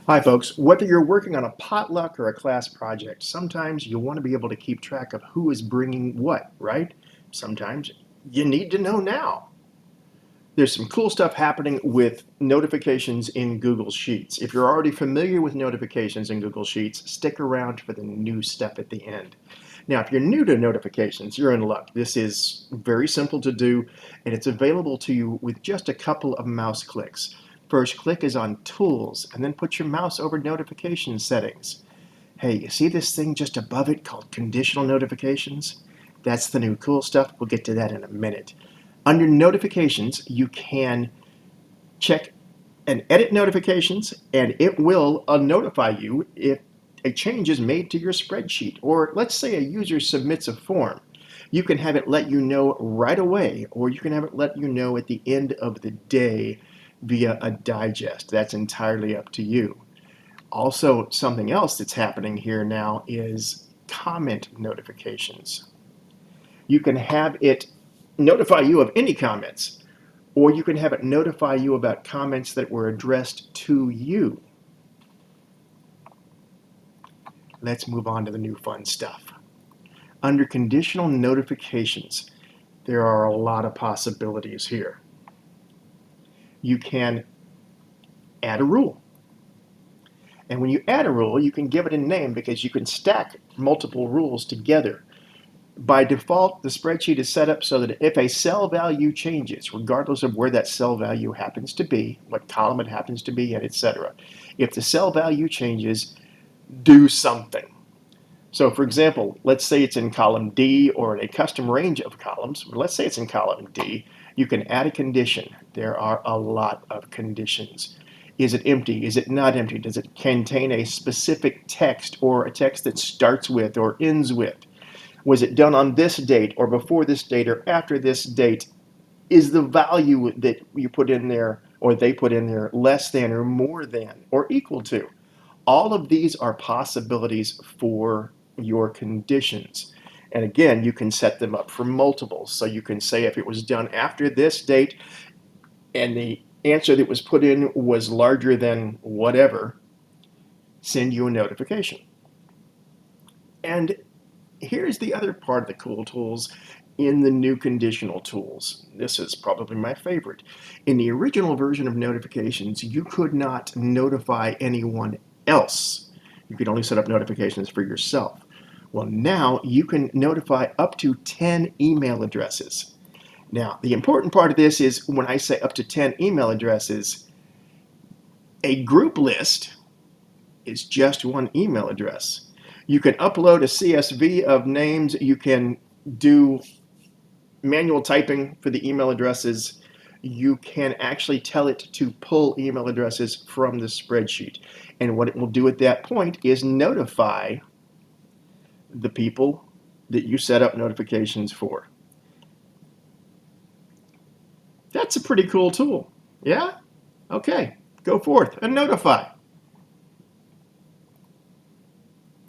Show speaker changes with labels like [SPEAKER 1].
[SPEAKER 1] Hi, folks. Whether you're working on a potluck or a class project, sometimes you want to be able to keep track of who is bringing what, right? Sometimes you need to know now. There's some cool stuff happening with notifications in Google Sheets. If you're already familiar with notifications in Google Sheets, stick around for the new stuff at the end. Now, if you're new to notifications, you're in luck. This is very simple to do, and it's available to you with just a couple of mouse clicks. First click is on Tools, and then put your mouse over Notification Settings. Hey, you see this thing just above it called Conditional Notifications? That's the new cool stuff. We'll get to that in a minute. Under Notifications, you can check and edit notifications, and it will notify you if a change is made to your spreadsheet. Or let's say a user submits a form. You can have it let you know right away, or you can have it let you know at the end of the day via a digest. That's entirely up to you. Also, something else that's happening here now is comment notifications. You can have it notify you of any comments, or you can have it notify you about comments that were addressed to you. Let's move on to the new fun stuff. Under conditional notifications, there are a lot of possibilities here. You can add a rule. And when you add a rule, you can give it a name because you can stack multiple rules together. By default, the spreadsheet is set up so that if a cell value changes, regardless of where that cell value happens to be, what column it happens to be in, etc., if the cell value changes, do something. So for example, let's say it's in column D or in a custom range of columns. Let's say it's in column D. You can add a condition. There are a lot of conditions. Is it empty? Is it not empty? Does it contain a specific text or a text that starts with or ends with? Was it done on this date or before this date or after this date? Is the value that you put in there or they put in there less than or more than or equal to? All of these are possibilities for your conditions. And again, you can set them up for multiples. So you can say if it was done after this date and the answer that was put in was larger than whatever, send you a notification. And here's the other part of the cool tools in the new conditional tools. This is probably my favorite. In the original version of notifications, you could not notify anyone else. You could only set up notifications for yourself. Well, now you can notify up to 10 email addresses. Now, the important part of this is when I say up to 10 email addresses, a group list is just one email address. You can upload a CSV of names. You can do manual typing for the email addresses. You can actually tell it to pull email addresses from the spreadsheet. And what it will do at that point is notify the people that you set up notifications for. That's a pretty cool tool. Yeah? Okay, go forth and notify.